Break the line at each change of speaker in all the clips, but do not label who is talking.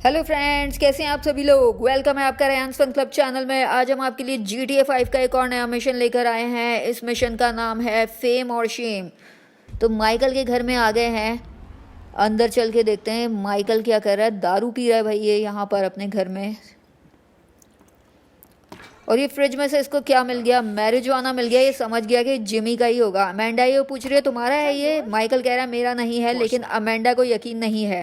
Hello friends, कैसे हैं आप सभी लोग। वेलकम है आपका रेयांस फन क्लब चैनल में। आज हम आपके लिए GTA 5 का एक और नया मिशन लेकर आए हैं। इस मिशन का नाम है फेम और शेम। तो माइकल के घर में आ गए हैं। अंदर चल के देखते हैं माइकल क्या कर रहा है। दारू पी रहा है भाई ये यहाँ पर अपने घर में। और ये फ्रिज में से इसको क्या मिल गया, मैरिजुआना मिल गया। ये समझ गया कि जिमी का ही होगा। अमेंडा ये पूछ रही है तुम्हारा है ये। माइकल कह रहा है मेरा नहीं है, लेकिन अमेंडा को यकीन नहीं है।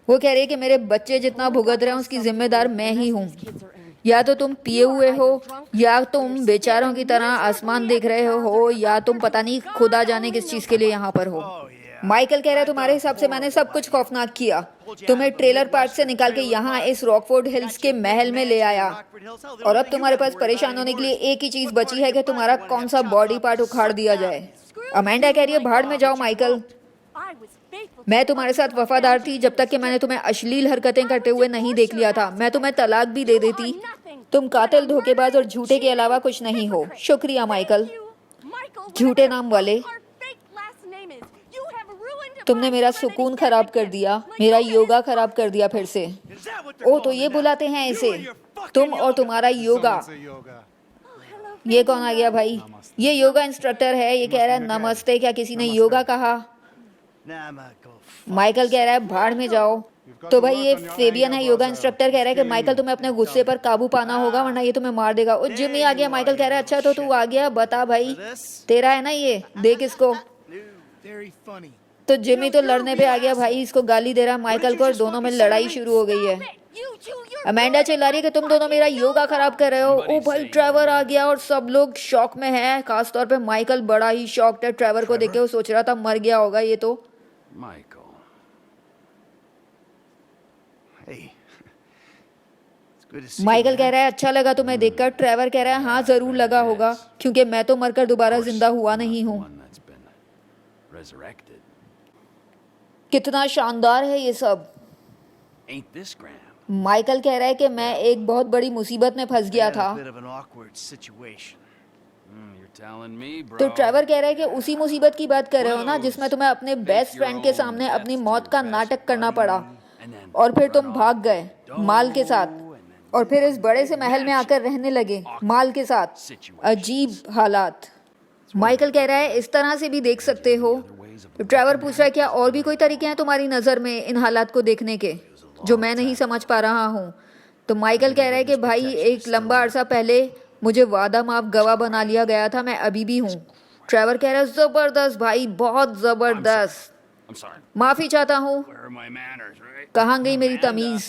वो कह रही है कि मेरे बच्चे जितना भुगत रहे हैं उसकी जिम्मेदार मैं ही हूँ। या तो तुम पिए हुए हो, या तुम बेचारों की तरह आसमान देख रहे हो, या तुम पता नहीं खुदा जाने किस चीज के लिए यहाँ पर हो। माइकल कह रहा है तुम्हारे हिसाब से मैंने सब कुछ खौफनाक किया। तुम्हें ट्रेलर पार्क से निकाल के यहाँ इस रॉकफोर्ड हिल्स के महल में ले आया, और अब तुम्हारे पास परेशान होने के लिए एक ही चीज बची है कि तुम्हारा कौन सा बॉडी पार्ट उखाड़ दिया जाए। अमेंडा कह रही है भाड़ में जाओ माइकल। मैं तुम्हारे साथ वफादार थी जब तक कि मैंने तुम्हें अश्लील हरकतें करते हुए नहीं देख लिया था। मैं तुम्हें तलाक भी दे देती। तुम कातिल, धोखेबाज और झूठे के अलावा कुछ नहीं हो। शुक्रिया माइकल, झूठे नाम वाले। तुमने मेरा सुकून खराब कर दिया, मेरा योगा खराब कर दिया फिर से। ओ तो ये बुलाते हैं इसे, तुम और तुम्हारा योगा। ये कौन आ गया भाई? ये योगा इंस्ट्रक्टर है। ये कह रहा है नमस्ते। क्या किसी ने योगा कहा? माइकल कह रहा है भाड़ में जाओ। तो भाई ये फेबियन है, योगा इंस्ट्रक्टर। कह रहा है कि माइकल तुम्हें अपने गुस्से पर काबू पाना होगा वरना ये तुम्हें मार देगा। ओ जिमी आ गया। माइकल कह रहा है अच्छा तो तू आ गया, बता भाई तेरा है ना ये, देख इसको। तो जिमी तो लड़ने पे आ गया भाई, इसको गाली दे रहा है माइकल को और दोनों में लड़ाई शुरू हो गई है। अमेंडा चिल्ला रही है कि तुम दोनों मेरा योगा खराब कर रहे हो। ओ भाई ट्रेवर आ गया और सब लोग शॉक में है, खासतौर पे माइकल बड़ा ही शॉक्ड है ट्रेवर को देख के। वो सोच रहा था मर गया होगा ये तो। माइकल कह रहा है अच्छा लगा तुम्हें देखकर। ट्रेवर कह रहा है हाँ जरूर लगा होगा, क्योंकि मैं तो मरकर दोबारा जिंदा हुआ नहीं हूँ। कितना शानदार है ये सब। माइकल कह रहा है कि मैं एक बहुत बड़ी मुसीबत में फंस गया था। तो ट्रेवर कह रहा है कि उसी मुसीबत की बात कर रहे हो ना जिसमें तुम्हें अपने बेस्ट फ्रेंड के सामने अपनी मौत का नाटक करना पड़ा, और फिर तुम भाग गए माल के साथ, और फिर इस बड़े से महल में आकर रहने लगे माल के साथ। अजीब हालात। माइकल कह रहा है इस तरह से भी देख सकते हो। तो ट्रेवर पूछ रहा है क्या और भी कोई तरीके हैं तुम्हारी नज़र में इन हालात को देखने के जो मैं नहीं समझ पा रहा हूँ। तो माइकल कह रहा है कि भाई एक लंबा अरसा पहले मुझे वादा माफ गवाह बना लिया गया था, मैं अभी भी हूँ। ट्रेवर कह रहा है जबरदस्त भाई, बहुत जबरदस्त। माफी चाहता हूँ। कहाँ गई मेरी तमीज?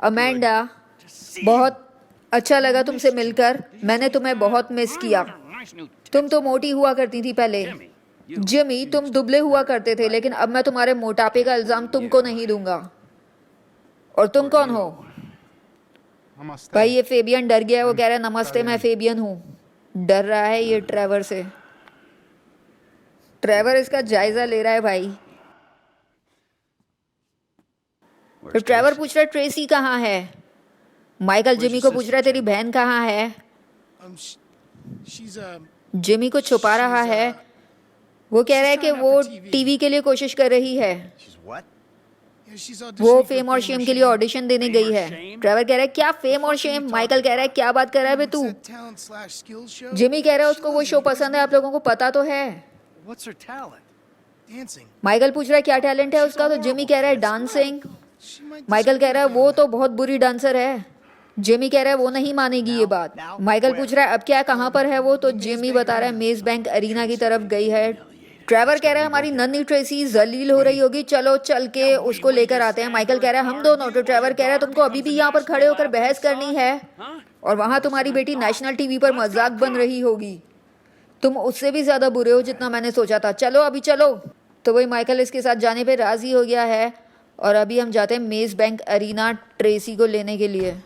अमेंडा बहुत अच्छा लगा तुमसे मिलकर, मैंने तुम्हें बहुत मिस किया। तुम तो मोटी हुआ करती थी पहले। जिमी तुम दुबले हुआ करते थे, लेकिन अब मैं तुम्हारे मोटापे का इल्जाम तुमको नहीं दूंगा। और तुम कौन हो? भाई ये फेबियन डर गया है। वो कह रहा है नमस्ते मैं फेबियन हूँ। डर रहा है ये ट्रेवर से। ट्रेवर इसका जायजा ले रहा है भाई। तो ट्रेवर पूछ रहा है ट्रेसी कहाँ है? माइकल जिमी को पूछ रहा है तेरी बहन कहाँ है? जिमी को छुपा रहा है। वो कह रहा है कि वो टीवी के लिए कोशिश कर रही है। वो फेम और शेम के लिए ऑडिशन देने गई है। ट्रेवर कह रहा है क्या फेम और शेम? माइकल कह रहा है क्या बात कर रहा है बे तू? जिमी कह रहा है उसको वो शो पसंद है, आप लोगों को पता तो है। माइकल पूछ रहा है क्या टैलेंट है उसका? तो जिमी कह रहा है डांसिंग। माइकल कह रहा है वो तो बहुत बुरी डांसर है। जिमी कह रहा है वो नहीं मानेगी ये बात। माइकल पूछ रहा है अब क्या, कहाँ पर है वो? तो जिमी बता रहा है मेज बैंक अरीना की तरफ गई है। ट्रेवर कह रहा है हमारी नन्ही ट्रेसी जलील हो रही होगी, चलो चल के उसको लेकर आते हैं। माइकल कह रहा है हम दोनों। तो ट्रेवर कह रहा है तुमको अभी भी यहाँ पर खड़े होकर बहस करनी है, और वहाँ तुम्हारी बेटी नेशनल टीवी पर मजाक बन रही होगी। तुम उससे भी ज्यादा बुरे हो जितना मैंने सोचा था, चलो अभी चलो। तो वही माइकल इसके साथ जाने पे राजी हो गया है, और अभी हम जाते हैं मेज बैंक अरीना ट्रेसी को लेने के लिए।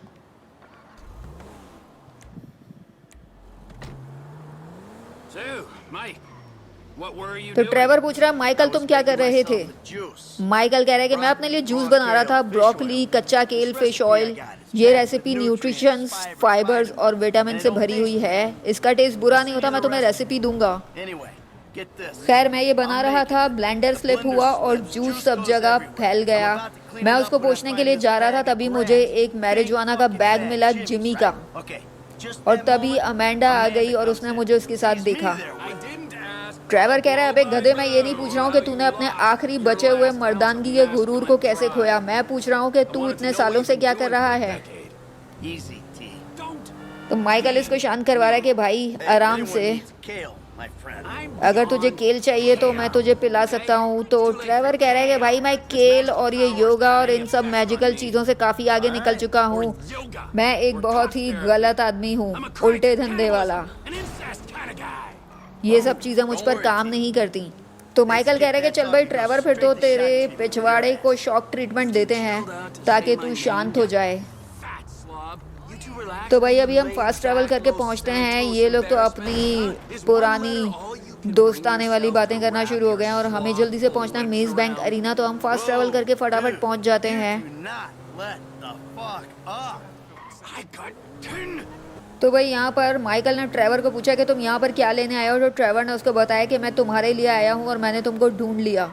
तो ट्रेवर पूछ रहा है माइकल तुम क्या कर रहे थे? माइकल कह रहा है कि मैं अपने लिए जूस बना रहा था, ब्रोकली, कच्चा केल, फिश ऑयल। ये रेसिपी न्यूट्रिशंस, फाइबर्स और विटामिन से भरी हुई है। इसका टेस्ट बुरा नहीं होता, मैं तुम्हें रेसिपी दूंगा। खैर मैं ये बना रहा था, ब्लेंडर स्लिप हुआ और जूस सब जगह फैल गया। मैं उसको पोंछने के लिए जा रहा था, तभी मुझे एक मैरिजुआना का बैग मिला जिमी का, और तभी अमेंडा आ गई और उसने मुझे उसके साथ देखा। ट्रेवर कह रहा है, अबे गधे, मैं ये नहीं पूछ रहा हूँ कि तूने अपने आखिरी बचे हुए मर्दानगी के गुरूर को कैसे खोया, मैं पूछ रहा हूँ कि तू इतने सालों से क्या कर रहा है। तो माइकल इसको शांत करवा रहा है कि भाई आराम से, अगर तुझे केल चाहिए तो मैं तुझे पिला सकता हूँ। तो ट्रेवर कह रहा है कि भाई मैं केल और ये योगा और इन सब मैजिकल चीज़ों से काफ़ी आगे निकल चुका हूँ, मैं एक बहुत ही गलत आदमी हूँ, उल्टे धंधे वाला, ये सब चीज़ें मुझ पर काम नहीं करती। तो माइकल कह रहा है कि चल भाई ट्रेवर, फिर तो तेरे पिछवाड़े को शॉक ट्रीटमेंट देते हैं ताकि तू शांत हो जाए। तो भाई अभी हम फास्ट ट्रैवल करके पहुंचते हैं। ये लोग तो अपनी पुरानी दोस्ताने वाली बातें करना शुरू हो गए हैं और हमें जल्दी से पहुंचना है मेज बैंक अरीना। तो हम फास्ट ट्रैवल करके फटाफट पहुंच जाते हैं। तो भाई यहाँ पर माइकल ने ट्रेवर को पूछा कि तुम यहाँ पर क्या लेने आए हो। तो ट्रेवर ने उसको बताया कि मैं तुम्हारे लिए आया हूँ और मैंने तुमको ढूंढ लिया,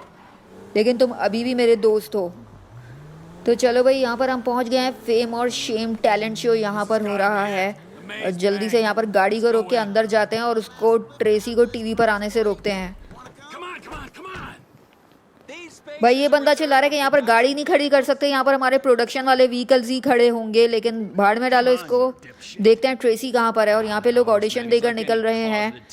लेकिन तुम अभी भी मेरे दोस्त हो। तो चलो भाई यहाँ पर हम पहुँच गए हैं। फेम और शेम टैलेंट शो यहाँ पर हो रहा है और जल्दी से यहाँ पर गाड़ी को रोक के अंदर जाते हैं और उसको, ट्रेसी को टीवी पर आने से रोकते हैं। भाई ये बंदा चिल्ला रहा है कि यहाँ पर गाड़ी नहीं खड़ी कर सकते, यहाँ पर हमारे प्रोडक्शन वाले व्हीकल्स ही खड़े होंगे, लेकिन भाड़ में डालो इसको। देखते हैं ट्रेसी कहाँ पर है और यहाँ पे लोग ऑडिशन देकर निकल रहे हैं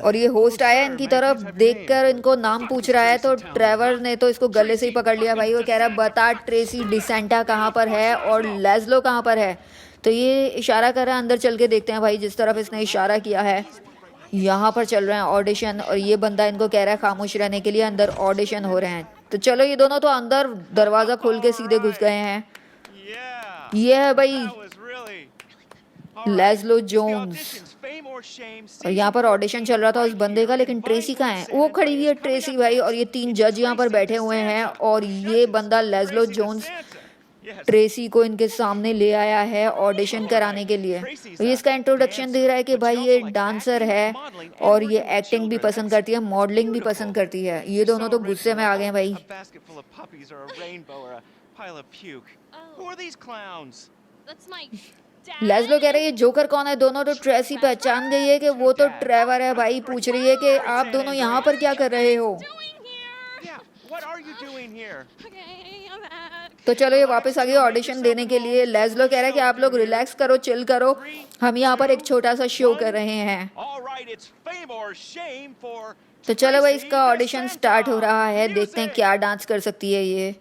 और ये होस्ट आया इनकी तरफ देखकर इनको नाम पूछ रहा है। तो ट्रेवर ने तो इसको गले से ही पकड़ लिया भाई, वो कह रहा है बता ट्रेसी डिसेंटा कहाँ पर है और लेस्लो कहाँ पर है। तो ये इशारा कर रहा है, अंदर चल के देखते हैं भाई जिस तरफ इसने इशारा किया है। यहाँ पर चल रहे हैं ऑडिशन और ये बंदा इनको कह रहा है खामोश रहने के लिए, अंदर ऑडिशन हो रहे हैं। तो चलो ये दोनों तो अंदर दरवाज़ा खोल के सीधे घुस गए हैं। ये है भाई लेस्लो जोन्स और यहाँ पर ऑडिशन चल रहा था उस बंदे का, लेकिन ट्रेसी कहाँ है? वो खड़ी हुई है ट्रेसी भाई और ये 3 जज यहाँ पर बैठे हुए हैं और ये बंदा लेस्लो जोन्स ट्रेसी को इनके सामने ले आया है ऑडिशन कराने के लिए। तो ये इसका इंट्रोडक्शन दे रहा है कि भाई ये डांसर है और ये एक्टिंग भी पसंद करती है, मॉडलिंग भी पसंद करती है। ये दोनों तो गुस्से में आ गए भाई। लेस्लो कह रहे हैं ये जोकर कौन है? दोनों तो ट्रेसी पहचान गई है कि वो तो ट्रेवर है भाई। पूछ रही है कि आप दोनों यहाँ पर क्या कर रहे हो। तो चलो ये वापस आ गई ऑडिशन देने के लिए। लेस्लो कह रहा है कि आप लोग रिलैक्स करो, चिल करो, हम यहाँ पर एक छोटा सा शो कर रहे हैं। तो चलो भाई इसका ऑडिशन स्टार्ट हो रहा है, देखते हैं क्या डांस कर सकती है ये।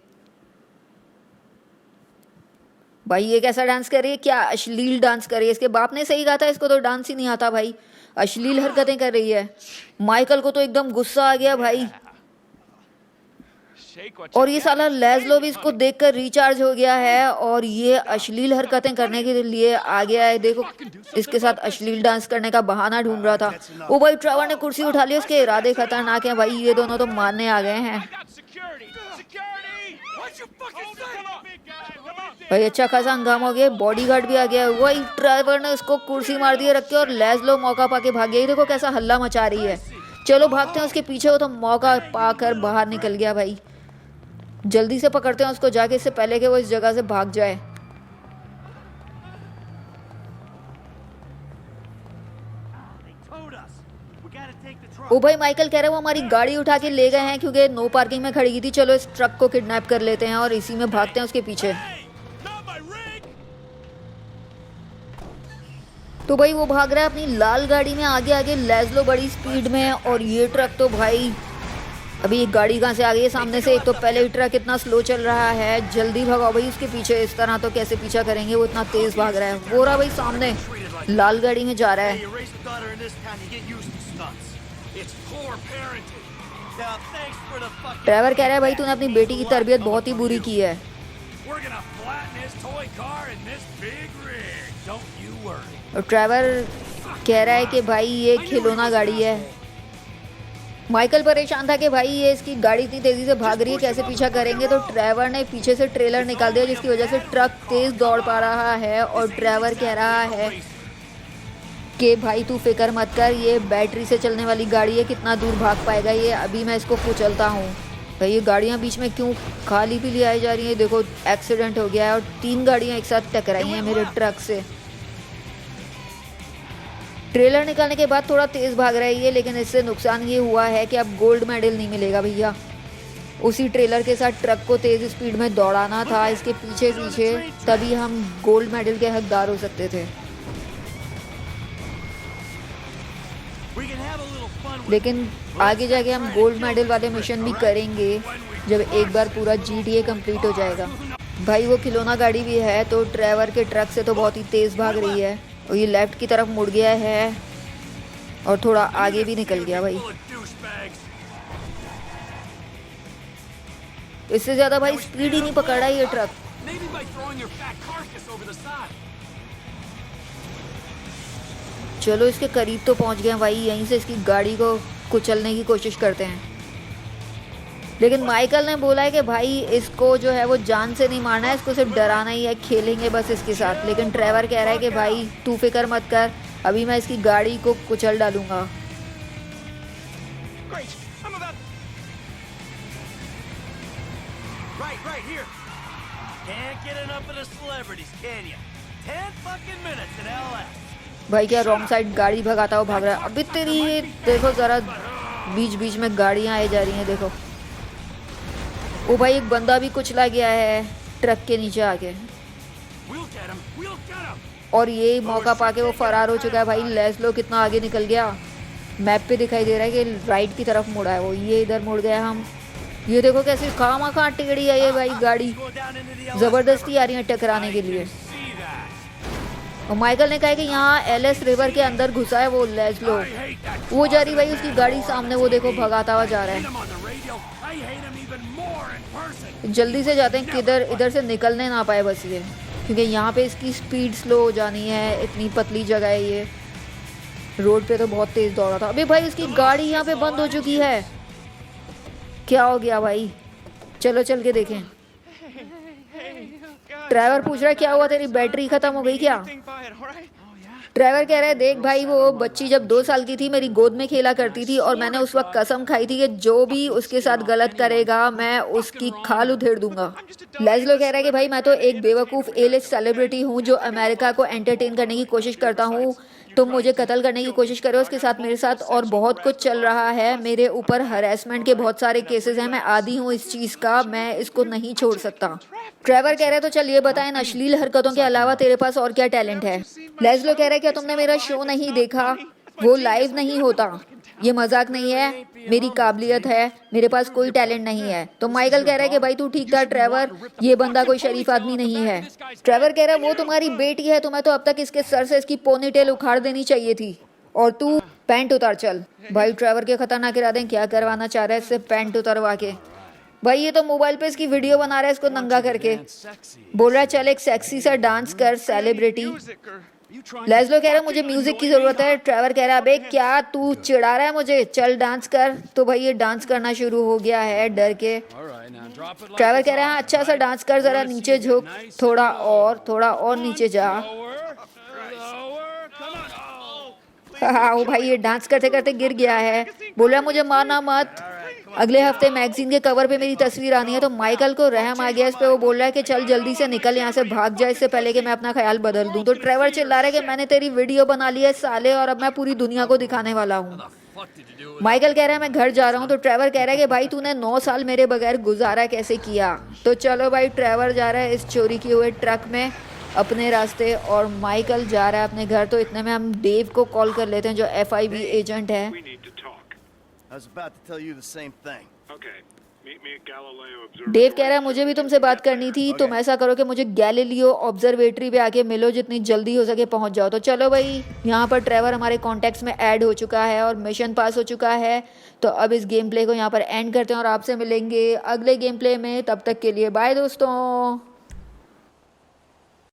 भाई ये कैसा डांस कर रही है? क्या अश्लील डांस कर रही है। इसके बाप ने सही कहा था, इसको तो डांस ही नहीं आता भाई, अश्लील हरकतें कर रही है। माइकल को तो एकदम गुस्सा आ गया भाई और ये साला लेस्लो भी इसको देखकर रिचार्ज हो गया है और ये अश्लील हरकतें करने के लिए आ गया है। देखो इसके साथ अश्लील डांस करने का बहाना ढूंढ रहा था। ओ भाई ट्रेवर ने कुर्सी उठा ली, उसके इरादे खतरनाक हैं भाई। ये दोनों तो मारने आ गए हैं भाई। अच्छा खासा हंगामा हो गया, बॉडीगार्ड भी आ गया। वही ट्रेवर ने उसको कुर्सी मार दी रख के और लेस्लो मौका पाके भाग गई। देखो कैसा हल्ला मचा रही है। चलो भागते हैं उसके पीछे, वो तो मौका पाकर बाहर निकल गया भाई। जल्दी से पकड़ते हैं उसको जाके, इससे पहले कि वो इस जगह से भाग जाए। ओ भाई माइकल कह रहे हैं वो हमारी गाड़ी उठा के ले गए हैं क्योंकि नो पार्किंग में खड़ी की थी। चलो इस ट्रक को किडनैप कर लेते हैं और इसी में भागते हैं उसके पीछे। तो भाई वो भाग रहा है अपनी लाल गाड़ी में आगे आगे, लेस्लो बड़ी स्पीड में और ये ट्रक तो भाई अभी एक गाड़ी कहाँ से आ गई है सामने से। एक तो पहले ही ट्रक इतना स्लो चल रहा है, जल्दी भगाओ भाई उसके पीछे। इस तरह तो कैसे पीछा करेंगे, वो इतना तेज भाग रहा है। वो रहा भाई सामने लाल गाड़ी में जा रहा है। ट्रेवर कह रहा है भाई तूने अपनी बेटी की तरबियत बहुत ही बुरी की है। और ट्रेवर कह रहा है कि भाई ये खिलौना गाड़ी है। माइकल परेशान था कि भाई ये इसकी गाड़ी इतनी तेज़ी से भाग रही है, कैसे पीछा करेंगे। तो ट्रेवर ने पीछे से ट्रेलर निकाल दिया जिसकी वजह से ट्रक तेज़ दौड़ पा रहा है और ट्रेवर कह रहा है कि भाई तू फिक्र मत कर, ये बैटरी से चलने वाली गाड़ी है, कितना दूर भाग पाएगा ये, अभी मैं इसको कुचलता हूँ। भाई ये गाड़ियाँ बीच में क्यों खाली पीली आई जा रही हैं, देखो एक्सीडेंट हो गया है और 3 गाड़ियाँ एक साथ टकराई हैं मेरे ट्रक से। ट्रेलर निकालने के बाद थोड़ा तेज़ भाग रहा है ये, लेकिन इससे नुकसान ये हुआ है कि अब गोल्ड मेडल नहीं मिलेगा भैया। उसी ट्रेलर के साथ ट्रक को तेज़ स्पीड में दौड़ाना था इसके पीछे पीछे, तभी हम गोल्ड मेडल के हकदार हो सकते थे। लेकिन आगे जाके हम गोल्ड मेडल वाले मिशन भी करेंगे जब एक बार पूरा GTA कंप्लीट हो जाएगा। भाई वो खिलौना गाड़ी भी है तो ट्रेवर के ट्रक से तो बहुत ही तेज़ भाग रही है, और ये लेफ्ट की तरफ मुड़ गया है और थोड़ा आगे भी निकल गया भाई। इससे ज़्यादा भाई स्पीड ही नहीं पकड़ रहा ये ट्रक। चलो इसके करीब तो पहुंच गए भाई, यहीं से इसकी गाड़ी को कुचलने की कोशिश करते हैं। लेकिन माइकल ने बोला है कि भाई इसको जो है वो जान से नहीं मारना है, इसको सिर्फ डराना ही है, खेलेंगे बस इसके साथ। लेकिन ट्रेवर कह रहा है कि भाई तू फिक्र मत कर, अभी मैं इसकी गाड़ी को कुचल डालूंगा। भाई क्या रॉन्ग साइड गाड़ी भगाता हुआ भाग रहा है। अभी तेरी ये देखो जरा, बीच बीच में गाड़ियां आई जा रही हैं देखो। ओ भाई एक बंदा भी कुचला गया है ट्रक के नीचे आके, और ये मौका पाके वो फरार हो चुका है भाई। लेस्लो कितना आगे निकल गया, मैप पे दिखाई दे रहा है कि राइट की तरफ मुड़ा है वो, ये इधर मुड़ गया हम। ये देखो कैसे खामा टेढ़ी है ये भाई गाड़ी, ज़बरदस्ती आ रही है टकराने के लिए। और माइकल ने कहा कि यहाँ एलिस रिवर के अंदर घुसा है वो लेस्लो, वो जा रही भाई उसकी गाड़ी सामने, वो देखो भगाता हुआ जा रहा है। जल्दी से जाते हैं किधर, इधर से निकलने ना पाए बस ये, क्योंकि यहाँ पे इसकी स्पीड स्लो हो जानी है, इतनी पतली जगह है ये। रोड पे तो बहुत तेज दौड़ा था। अबे भाई इसकी गाड़ी यहाँ पे बंद हो चुकी है, क्या हो गया भाई? चलो चल के देखें। ड्राइवर पूछ रहा है क्या हुआ, तेरी बैटरी खत्म हो गई क्या? ड्राइवर कह रहा है देख भाई वो बच्ची जब 2 साल की थी मेरी गोद में खेला करती थी, और मैंने उस वक्त कसम खाई थी कि जो भी उसके साथ गलत करेगा मैं उसकी खाल उधेड़ दूंगा। लेस्लो कह रहा है कि भाई मैं तो एक बेवकूफ़ A-लिस्ट सेलिब्रिटी हूँ जो अमेरिका को एंटरटेन करने की कोशिश करता हूँ, तुम मुझे कत्ल करने की कोशिश करो। उसके साथ मेरे साथ और बहुत कुछ चल रहा है, मेरे ऊपर हरेसमेंट के बहुत सारे केसेस हैं, मैं आदी हूँ इस चीज़ का, मैं इसको नहीं छोड़ सकता। ट्रेवर कह रहा है तो चल ये बता इन अश्लील हरकतों के अलावा तेरे पास और क्या टैलेंट है? लेस्लो कह रहा है क्या तुमने मेरा शो नहीं देखा, वो लाइव नहीं होता, ये मजाक नहीं है, मेरी काबिलियत है, मेरे पास कोई टैलेंट नहीं है। तो माइकल कह रहा है कि भाई तू ठीक था ट्रेवर, ये बंदा कोई शरीफ आदमी नहीं है। ट्रेवर कह रहा है वो तुम्हारी बेटी है, तुम्हें तो अब तक इसके सर से इसकी पोनीटेल उखाड़ देनी चाहिए थी, और तू पैंट उतार चल। भाई ट्रेवर के खतरनाक इरादे, क्या करवाना चाह रहा है इससे पैंट उतरवा के। भाई ये तो मोबाइल पे इसकी वीडियो बना रहा है इसको नंगा करके, बोल रहा है चल एक सेक्सी सा डांस कर सेलिब्रिटी। लेस्लो कह रहा है मुझे म्यूजिक की जरूरत है। ट्रेवर कह रहा है अबे क्या तू चिढ़ा रहा है मुझे, चल डांस कर। तो भाई ये डांस करना शुरू हो गया है डर के। ट्रेवर कह रहा है अच्छा सा डांस कर, जरा नीचे झुक, थोड़ा और नीचे जा। हाँ वो भाई ये डांस करते करते गिर गया है, बोल रहा है मुझे मारना मत, अगले हफ्ते मैगजीन के कवर पे मेरी तस्वीर आनी है। तो माइकल को रहम आ गया इस पे, वो बोल रहा है कि चल जल्दी से निकल यहाँ से, भाग जाए इससे पहले कि मैं अपना ख्याल बदल दूं। तो ट्रेवर चिल्ला रहा है कि मैंने तेरी वीडियो बना ली है साले, और अब मैं पूरी दुनिया को दिखाने वाला हूँ। माइकल कह रहा है मैं घर जा रहा हूँ। तो ट्रेवर कह रहा है कि भाई तूने 9 साल मेरे बगैर गुजारा कैसे किया। तो चलो भाई ट्रेवर जा रहा है इस चोरी किए हुए ट्रक में अपने रास्ते, और माइकल जा रहा है अपने घर। तो इतने में हम डेव को कॉल कर लेते हैं जो FIB एजेंट है। डेव कह रहा है मुझे भी तुमसे बात करनी थी, तुम ऐसा करो कि मुझे गैलीलियो ऑब्जर्वेटरी पे आके मिलो, जितनी जल्दी हो सके पहुंच जाओ। तो चलो भाई यहाँ पर ट्रेवर हमारे कॉन्टेक्ट्स में ऐड हो चुका है और मिशन पास हो चुका है। तो अब इस गेम प्ले को यहाँ पर एंड करते हैं और आपसे मिलेंगे अगले गेम प्ले में, तब तक के लिए बाय दोस्तों।